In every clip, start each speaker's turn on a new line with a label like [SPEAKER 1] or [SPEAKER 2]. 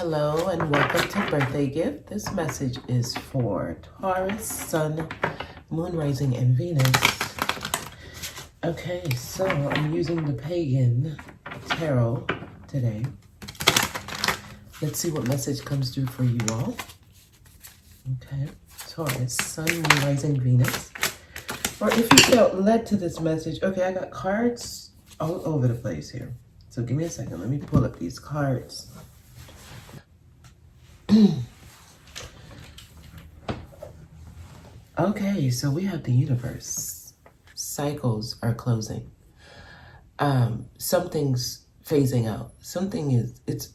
[SPEAKER 1] Hello and welcome to Birthday Gift. This message is for Taurus, Sun, Moon, Rising, and Venus. Okay, so I'm using the Pagan Tarot today. Let's see what message comes through for you all. Okay, Taurus, Sun, Moon, Rising, Venus. Or if you felt led to this message, okay, I got cards all over the place here. So give me a second. Let me pull up these cards. Okay, so we have the universe. Cycles are closing. Something's phasing out. It's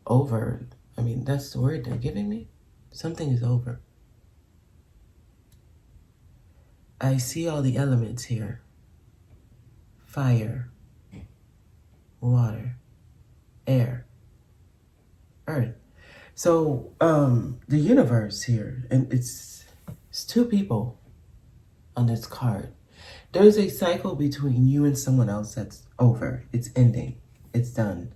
[SPEAKER 1] over. I mean, that's the word they're giving me. Something is over. I see all the elements here. Fire, water, air, earth. So the universe here, and it's two people on this card. There's a cycle between you and someone else that's over. It's ending. It's done.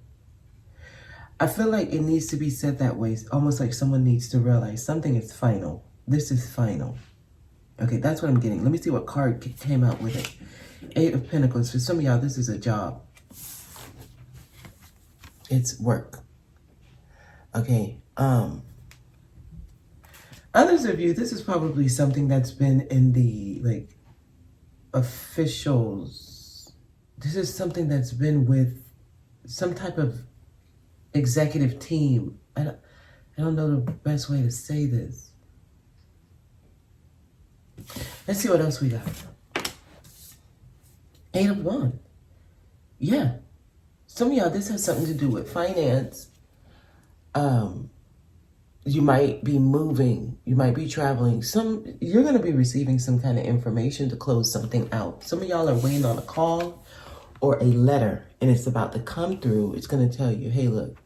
[SPEAKER 1] I feel like it needs to be said that way. It's almost like someone needs to realize something is final. This is final. Okay, that's what I'm getting. Let me see what card came out with it. Eight of Pentacles. For some of y'all, this is a job. It's work. Okay. Others of you, this is probably something that's been in the officials. This is something that's been with some type of executive team. I don't know the best way to say this. Let's see what else we got. Eight of Wands. Yeah. Some of y'all, this has something to do with finance. You might be moving, you might be traveling. You're going to be receiving some kind of information to close something out. Some of y'all are waiting on a call or a letter, and it's about to come through. It's going to tell you, hey, look,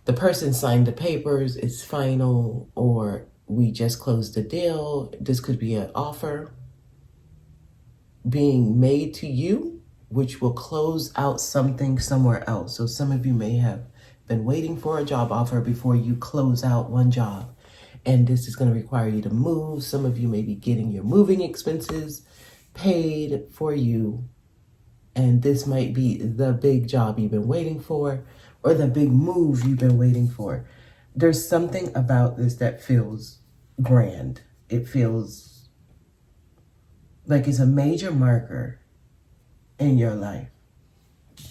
[SPEAKER 1] the person signed the papers, it's final, or we just closed the deal. This could be an offer being made to you, which will close out something somewhere else. So some of you may have been waiting for a job offer before you close out one job. And this is going to require you to move. Some of you may be getting your moving expenses paid for you. And this might be the big job you've been waiting for, or the big move you've been waiting for. There's something about this that feels grand. It feels like it's a major marker in your life.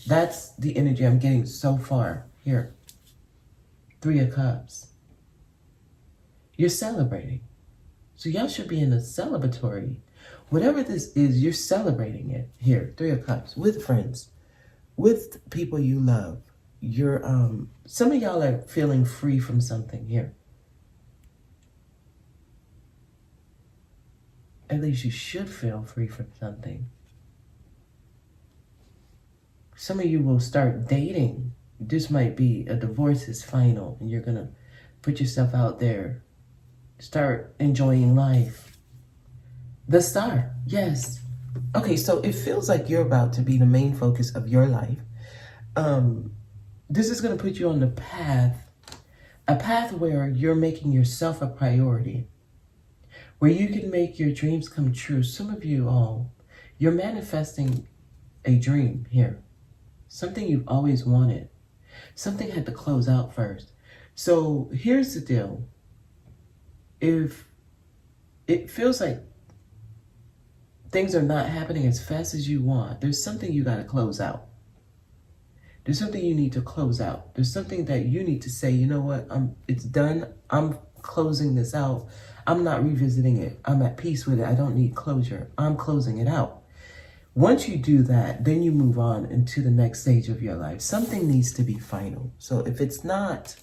[SPEAKER 1] That's the energy I'm getting so far. Here, Three of Cups. You're celebrating. So y'all should be in a celebratory. Whatever this is, you're celebrating it. Here, Three of Cups. With friends. With people you love. You're, some of y'all are feeling free from something here. At least you should feel free from something. Some of you will start dating. This might be a divorce is final, and you're going to put yourself out there. Start enjoying life. The Star. Yes. Okay, so it feels like you're about to be the main focus of your life. This is going to put you on the path. A path where you're making yourself a priority. Where you can make your dreams come true. Some of you all, you're manifesting a dream here. Something you've always wanted. Something had to close out first. So here's the deal. If it feels like things are not happening as fast as you want, there's something you got to close out. There's something you need to close out. There's something that you need to say, you know what, it's done. I'm closing this out. I'm not revisiting it. I'm at peace with it. I don't need closure. I'm closing it out. Once you do that, then you move on into the next stage of your life. Something needs to be final. So if it's not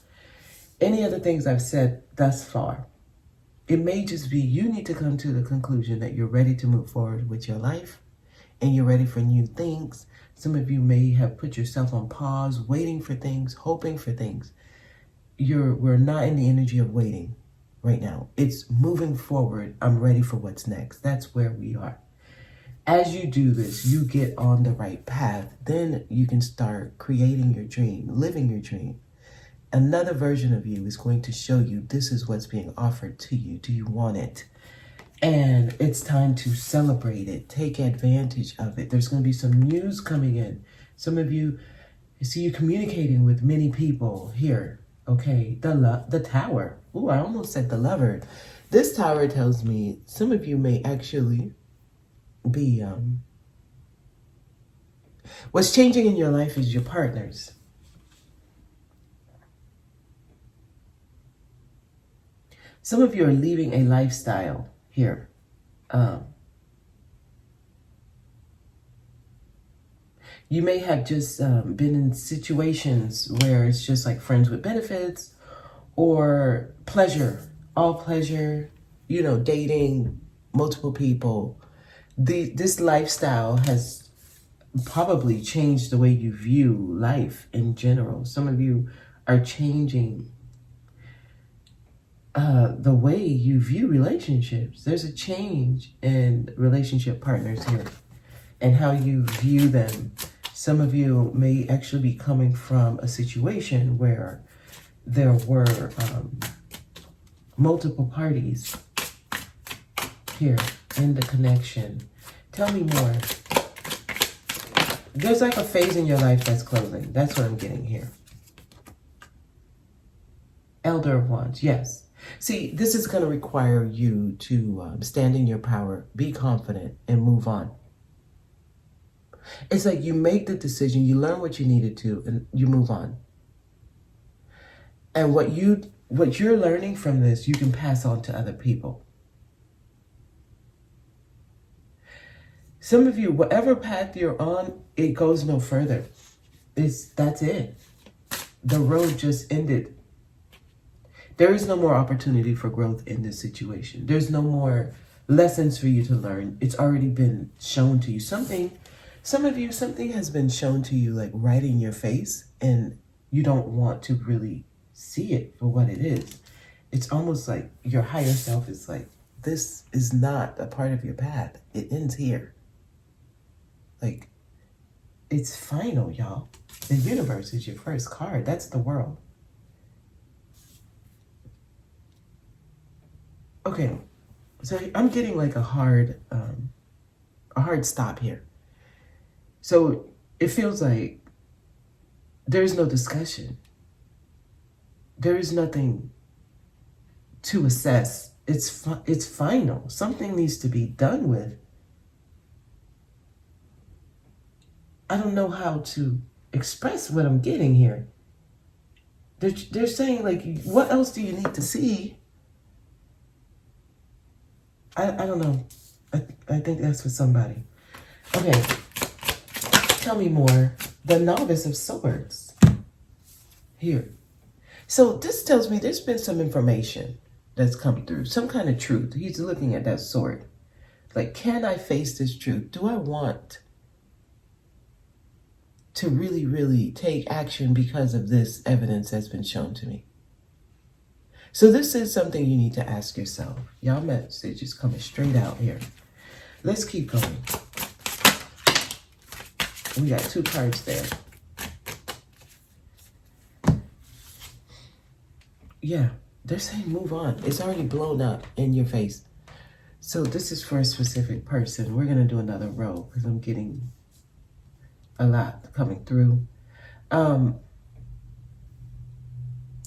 [SPEAKER 1] any of the things I've said thus far, it may just be you need to come to the conclusion that you're ready to move forward with your life and you're ready for new things. Some of you may have put yourself on pause, waiting for things, hoping for things. We're not in the energy of waiting right now. It's moving forward. I'm ready for what's next. That's where we are. As you do this, you get on the right path. Then you can start creating your dream, living your dream. Another version of you is going to show you this is what's being offered to you. Do you want it? And it's time to celebrate it. Take advantage of it. There's going to be some news coming in. Some of you, I see you communicating with many people here. Okay, the tower. Ooh, I almost said the lover. This tower tells me some of you may actually be, what's changing in your life is your partners. Some of you are leaving a lifestyle here. You may have just been in situations where it's just like friends with benefits or pleasure, all pleasure, you know, dating multiple people. This lifestyle has probably changed the way you view life in general. Some of you are changing the way you view relationships. There's a change in relationship partners here and how you view them. Some of you may actually be coming from a situation where there were multiple parties here in the connection. Tell me more. There's like a phase in your life that's closing. That's what I'm getting here. Elder of Wands, yes. See, this is going to require you to stand in your power, be confident, and move on. It's like you make the decision, you learn what you needed to, and you move on. And what you're learning from this, you can pass on to other people. Some of you, whatever path you're on, it goes no further. That's it. The road just ended. There is no more opportunity for growth in this situation. There's no more lessons for you to learn. It's already been shown to you. Some of you, something has been shown to you like right in your face, and you don't want to really see it for what it is. It's almost like your higher self is like, this is not a part of your path. It ends here. Like, it's final, y'all. The universe is your first card. That's the world. Okay, so I'm getting like a hard stop here. So it feels like there's no discussion. There is nothing to assess. It's final. Something needs to be done with. I don't know how to express what I'm getting here. They're saying like, what else do you need to see? I don't know. I think that's for somebody. Okay. Tell me more. The Novice of Swords. Here. So this tells me there's been some information that's come through. Some kind of truth. He's looking at that sword. Like, can I face this truth? Do I want to really, really take action because of this evidence that's been shown to me? So this is something you need to ask yourself. Y'all message is coming straight out here. Let's keep going. We got 2 cards there. Yeah, they're saying move on. It's already blown up in your face. So this is for a specific person. We're going to do another row because I'm getting a lot coming through.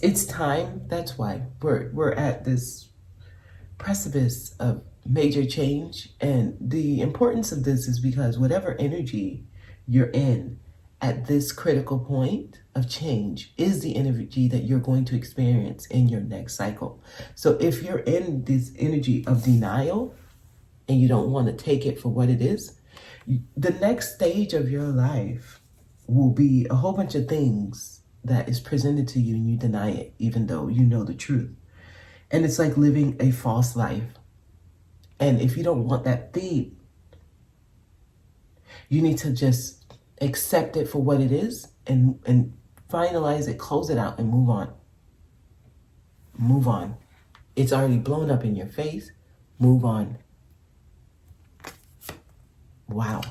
[SPEAKER 1] It's time. That's why we're at this precipice of major change. And the importance of this is because whatever energy you're in at this critical point of change is the energy that you're going to experience in your next cycle. So if you're in this energy of denial and you don't want to take it for what it is, the next stage of your life will be a whole bunch of things that is presented to you and you deny it, even though you know the truth. And it's like living a false life. And if you don't want that theme, you need to just accept it for what it is and finalize it, close it out, and move on. Move on. It's already blown up in your face. Move on. Wow.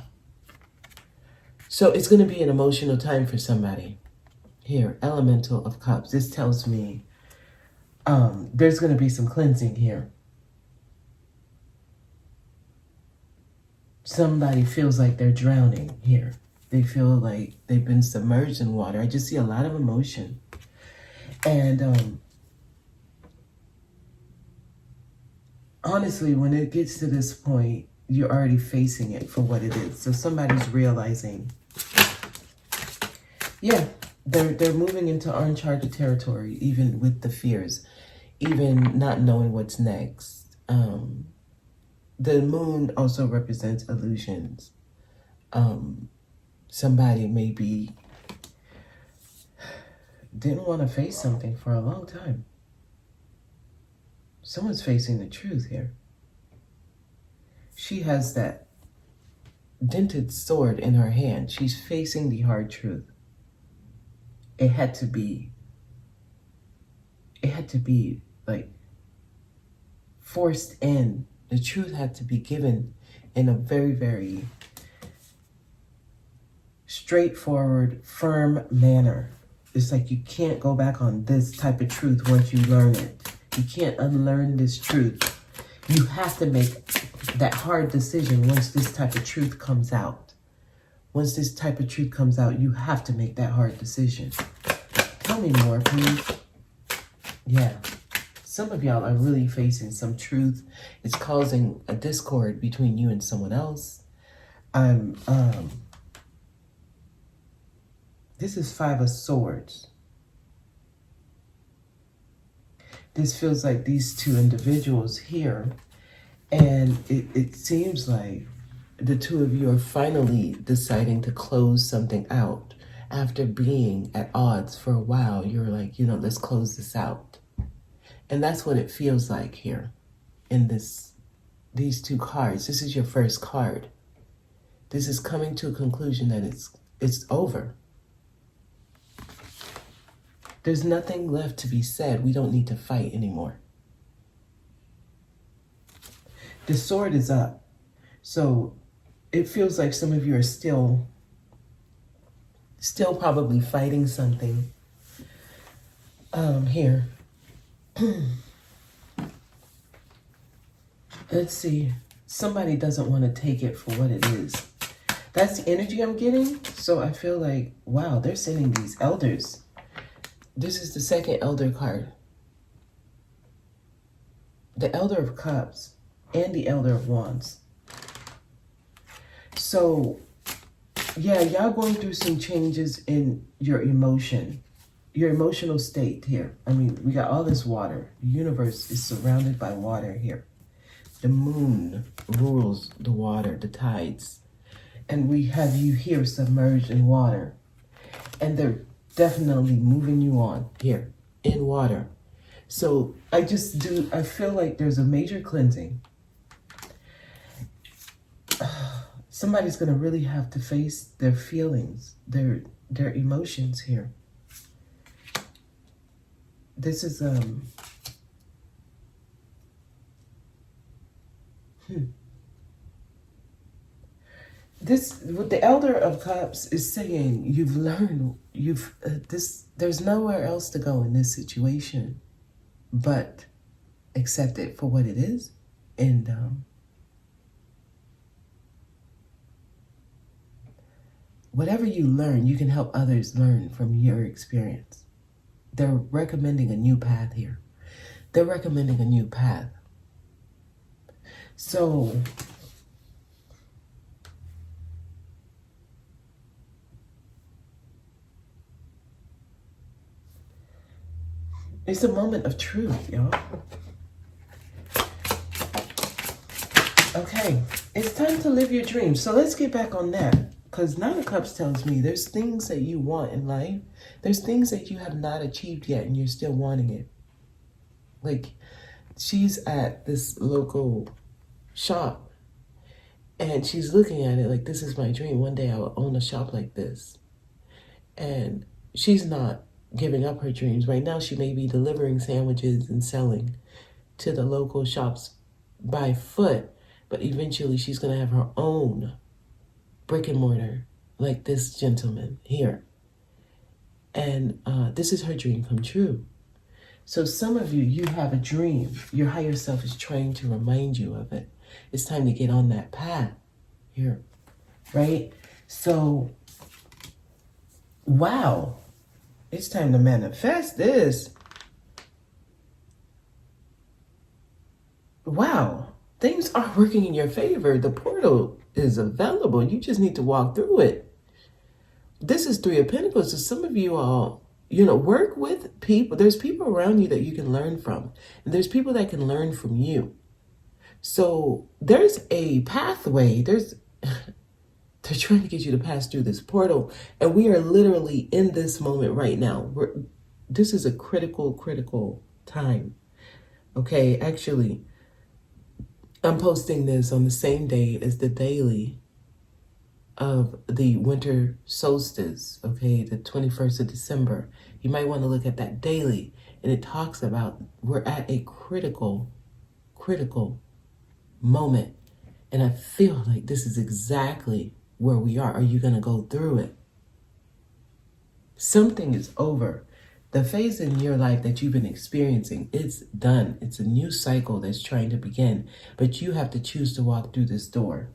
[SPEAKER 1] So it's going to be an emotional time for somebody. Here, Elemental of Cups. This tells me there's going to be some cleansing here. Somebody feels like they're drowning here. They feel like they've been submerged in water. I just see a lot of emotion. And honestly, when it gets to this point, you're already facing it for what it is. So somebody's realizing, yeah, they're moving into uncharted territory, even with the fears, even not knowing what's next. The moon also represents illusions. Somebody maybe didn't want to face something for a long time. Someone's facing the truth here. She has that dented sword in her hand. She's facing the hard truth. It had to be like forced in. The truth had to be given in a very, very straightforward, firm manner. It's like you can't go back on this type of truth once you learn it. You can't unlearn this truth. You have to make that hard decision once this type of truth comes out. Once this type of truth comes out, you have to make that hard decision. Tell me more, please. Yeah. Some of y'all are really facing some truth. It's causing a discord between you and someone else. This is 5 of Swords. This feels like these two individuals here, and it seems like the two of you are finally deciding to close something out. After being at odds for a while, you're like, let's close this out. And that's what it feels like here in these two cards. This is your first card. This is coming to a conclusion that it's over. There's nothing left to be said. We don't need to fight anymore. The sword is up. So it feels like some of you are still probably fighting something. Here. Let's see. Somebody doesn't want to take it for what it is. That's the energy I'm getting. So I feel like, wow, they're sending these elders. This is the second elder card. The Elder of Cups and the Elder of Wands. So, yeah, y'all going through some changes in your emotional state here. I mean, we got all this water. The universe is surrounded by water here. The moon rules the water, the tides. And we have you here submerged in water. And they're definitely moving you on here in water. So I feel like there's a major cleansing. Somebody's going to really have to face their feelings, their emotions here. This is what the Elder of Cups is saying, you've learned, there's nowhere else to go in this situation but accept it for what it is. And whatever you learn, you can help others learn from your experience. They're recommending a new path here. They're recommending a new path. So it's a moment of truth, y'all. Okay, it's time to live your dreams. So let's get back on that. Because Nine of Cups tells me there's things that you want in life. There's things that you have not achieved yet and you're still wanting it. Like, she's at this local shop and she's looking at it like, this is my dream. One day I will own a shop like this. And she's not giving up her dreams. Right now, she may be delivering sandwiches and selling to the local shops by foot, but eventually she's going to have her own brick and mortar like this gentleman here. And this is her dream come true. So some of you, you have a dream. Your higher self is trying to remind you of it. It's time to get on that path here, right? So, wow, it's time to manifest this. Wow, things are working in your favor. The portal is available. You just need to walk through it. This is Three of Pentacles. So some of you all, work with people. There's people around you that you can learn from. And there's people that can learn from you. So there's a pathway. They're trying to get you to pass through this portal. And we are literally in this moment right now. This is a critical time. Okay, actually, I'm posting this on the same day as the daily of the winter solstice, okay, the 21st of December. You might want to look at that daily. And it talks about we're at a critical moment. And I feel like this is exactly where we are. Are you going to go through it? Something is over. The phase in your life that you've been experiencing, it's done. It's a new cycle that's trying to begin. But you have to choose to walk through this door.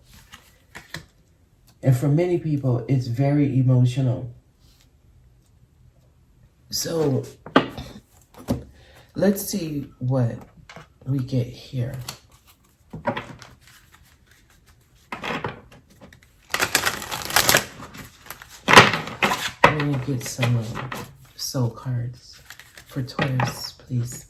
[SPEAKER 1] And for many people, it's very emotional. So let's see what we get here. I'm going to get some soul cards for Taurus, please.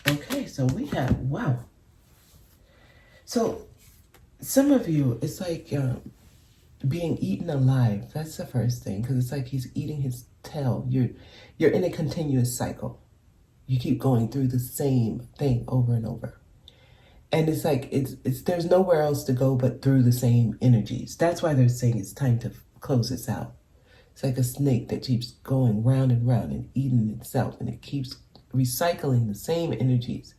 [SPEAKER 1] Okay, so we have, wow. So some of you, it's like being eaten alive. That's the first thing, because it's like he's eating his tail. You're in a continuous cycle. You keep going through the same thing over and over. And it's like, there's nowhere else to go but through the same energies. That's why they're saying it's time to close this out. It's like a snake that keeps going round and round and eating itself, and it keeps recycling the same energies.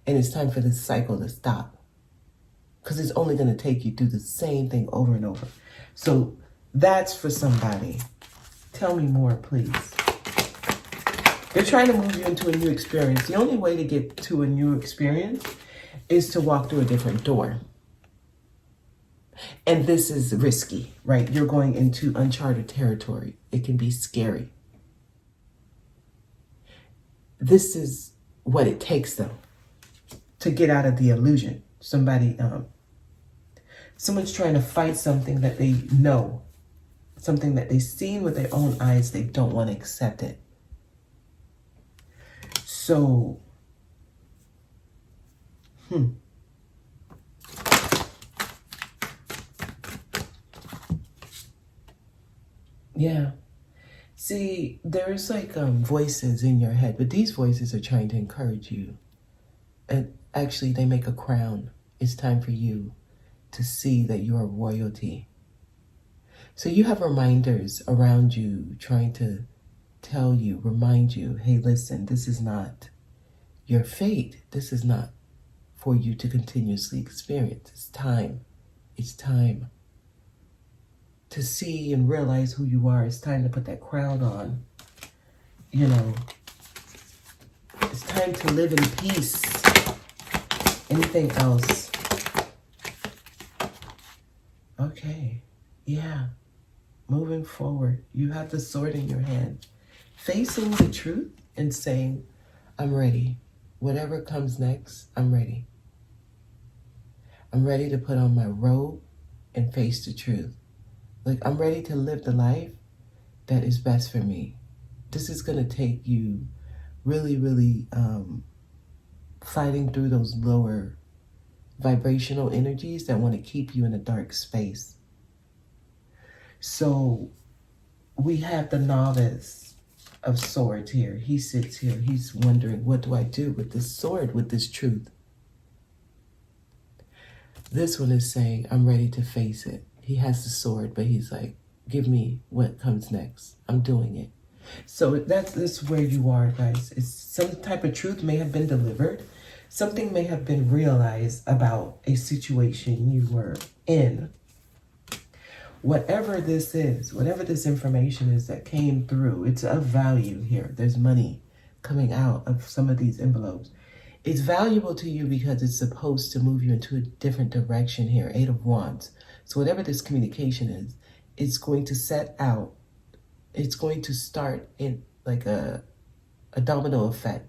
[SPEAKER 1] And it's time for this cycle to stop, because it's only going to take you through the same thing over and over. So that's for somebody. Tell me more, please. They're trying to move you into a new experience. The only way to get to a new experience is to walk through a different door. And this is risky, right? You're going into uncharted territory. It can be scary. This is what it takes, though, to get out of the illusion. Someone's trying to fight something that they know, something that they've seen with their own eyes. They don't want to accept it. So, yeah. See, there's like voices in your head, but these voices are trying to encourage you. And actually, they make a crown. It's time for you to see that you are royalty. So you have reminders around you trying to remind you, hey, listen, this is not your fate. This is not for you to continuously experience. It's time. It's time to see and realize who you are. It's time to put that crown on. It's time to live in peace. Anything else? Okay. Yeah. Moving forward. You have the sword in your hand. Facing the truth and saying, I'm ready. Whatever comes next, I'm ready. I'm ready to put on my robe and face the truth. Like, I'm ready to live the life that is best for me. This is going to take you really fighting through those lower vibrational energies that want to keep you in a dark space. So we have the novice of swords here. He sits here. He's wondering, what do I do with this sword, with this truth? This one is saying, I'm ready to face it. He has the sword, but he's like, give me what comes next. I'm doing it. So that's where you are, guys. It's some type of truth may have been delivered. Something may have been realized about a situation you were in. Whatever this is, whatever this information is that came through, it's of value here. There's money coming out of some of these envelopes. It's valuable to you because it's supposed to move you into a different direction here. 8 of Wands. So whatever this communication is, it's going to set out. It's going to start in like a domino effect.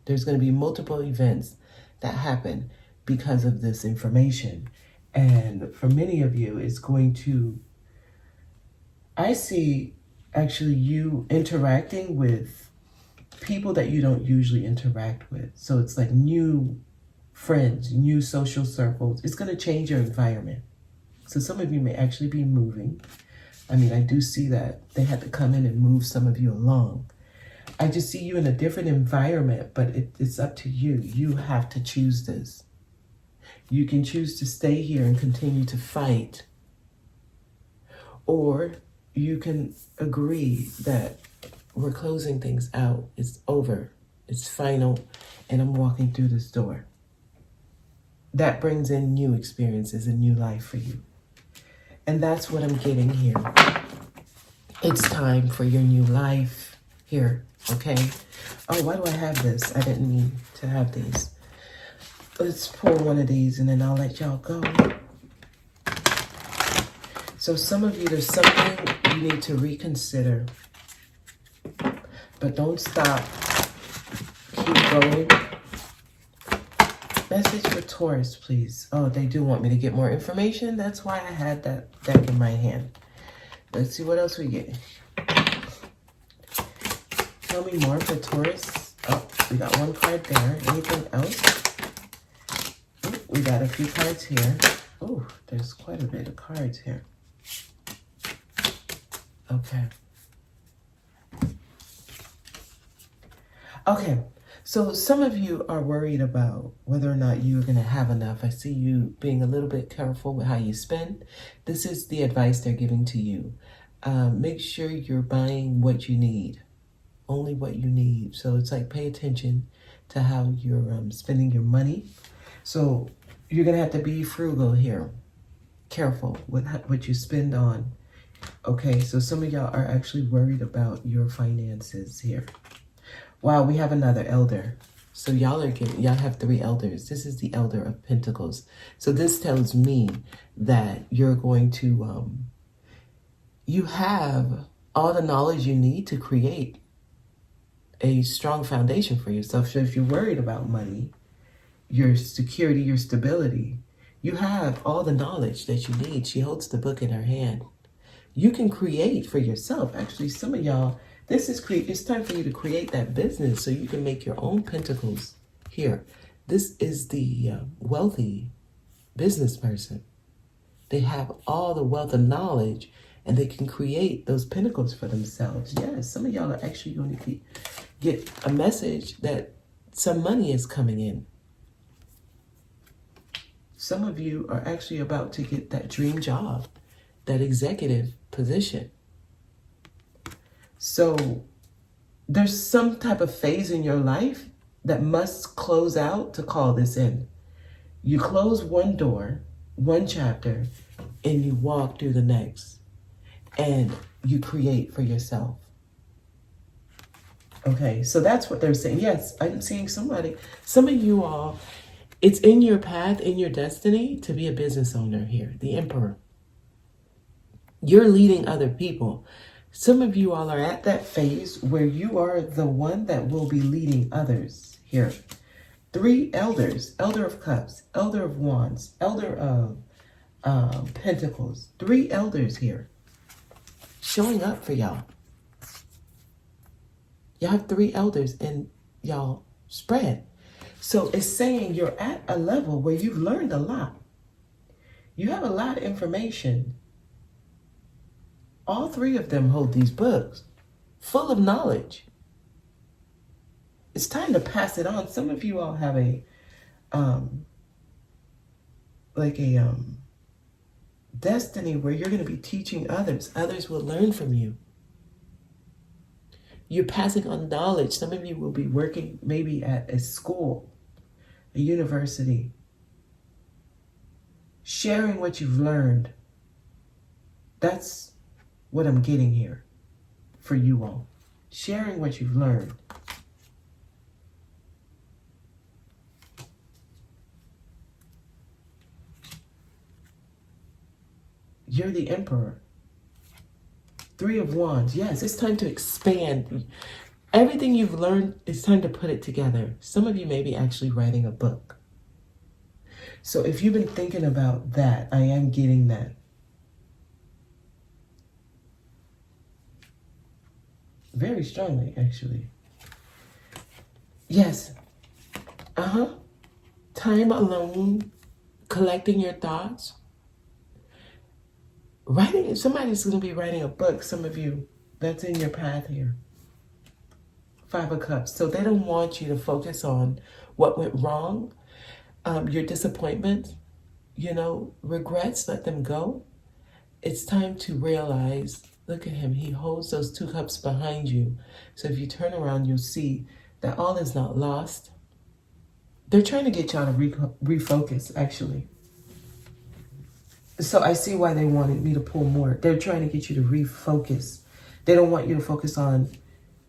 [SPEAKER 1] There's going to be multiple events that happen because of this information. And for many of you, it's going to, I see actually you interacting with people that you don't usually interact with. So it's like new friends, new social circles. It's going to change your environment. So some of you may actually be moving. I mean, I do see that they had to come in and move some of you along. I just see you in a different environment, but it's up to you. You have to choose this. You can choose to stay here and continue to fight, or you can agree that we're closing things out. It's over. It's final, and I'm walking through this door. That brings in new experiences and new life for you. And that's what I'm getting here. It's time for your new life here, okay? Oh, why do I have this? I didn't mean to have these. Let's pull one of these and then I'll let y'all go. So some of you, there's something you need to reconsider. But don't stop. Keep going. Message for Taurus, please. Oh, they do want me to get more information. That's why I had that deck in my hand. Let's see what else we get. Tell me more for Taurus. Oh, we got one card there. Anything else? Ooh, we got a few cards here. Oh, there's quite a bit of cards here. Okay. Okay, so some of you are worried about whether or not you're going to have enough. I see you being a little bit careful with how you spend. This is the advice they're giving to you. Make sure you're buying what you need, only what you need. So it's like pay attention to how you're spending your money. So you're going to have to be frugal here, careful with what you spend on. Okay, so some of y'all are actually worried about your finances here. Wow, we have another elder. So y'all have 3 elders. This is the Elder of Pentacles. So this tells me that you're going to, you have all the knowledge you need to create a strong foundation for yourself. So if you're worried about money, your security, your stability, you have all the knowledge that you need. She holds the book in her hand. You can create for yourself. Actually, some of y'all, it's time for you to create that business so you can make your own pentacles here. This is the wealthy business person. They have all the wealth and knowledge, and they can create those pentacles for themselves. Yes, some of y'all are actually going to get a message that some money is coming in. Some of you are actually about to get that dream job, that executive position. So there's some type of phase in your life that must close out to call this in. You close one door, one chapter, and you walk through the next. And you create for yourself. Okay, so that's what they're saying. Yes, I'm seeing somebody. Some of you all, it's in your path, in your destiny to be a business owner here, the Emperor. You're leading other people. Some of you all are at that phase where you are the one that will be leading others here. 3 elders, Elder of Cups, Elder of Wands, Elder of Pentacles. 3 elders here showing up for y'all. Y'all have 3 elders in y'all spread. So it's saying you're at a level where you've learned a lot. You have a lot of information. All 3 of them hold these books full of knowledge. It's time to pass it on. Some of you all have a destiny where you're going to be teaching others. Others will learn from you. You're passing on knowledge. Some of you will be working maybe at a school, a university, sharing what you've learned. That's what I'm getting here for you all. Sharing what you've learned. You're the Emperor. 3 of Wands. Yes, it's time to expand. Everything you've learned, it's time to put it together. Some of you may be actually writing a book. So if you've been thinking about that, I am getting that. Very strongly, actually. Yes. Time alone, collecting your thoughts. Writing, somebody's going to be writing a book, some of you, that's in your path here. 5 of Cups. So they don't want you to focus on what went wrong, your disappointment, regrets, let them go. It's time to realize, look at him, he holds those 2 cups behind you. So if you turn around, you'll see that all is not lost. They're trying to get y'all to refocus, actually. So I see why they wanted me to pull more. They're trying to get you to refocus. They don't want you to focus on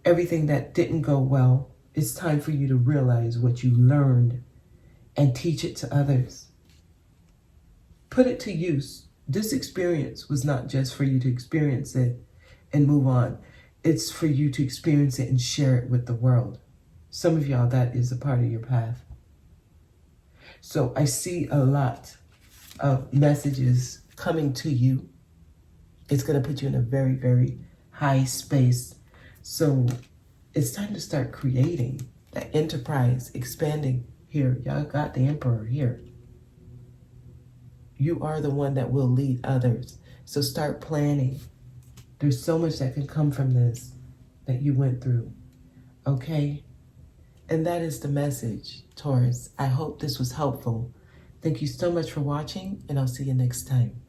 [SPEAKER 1] everything that didn't go well. It's time for you to realize what you learned and teach it to others. Put it to use. This experience was not just for you to experience it and move on. It's for you to experience it and share it with the world. Some of y'all, that is a part of your path. So I see a lot of messages coming to you. It's going to put you in a very, very high space. So it's time to start creating that enterprise, expanding here. Y'all got the Emperor here. You are the one that will lead others. So start planning. There's so much that can come from this that you went through. Okay? And that is the message, Taurus. I hope this was helpful. Thank you so much for watching, and I'll see you next time.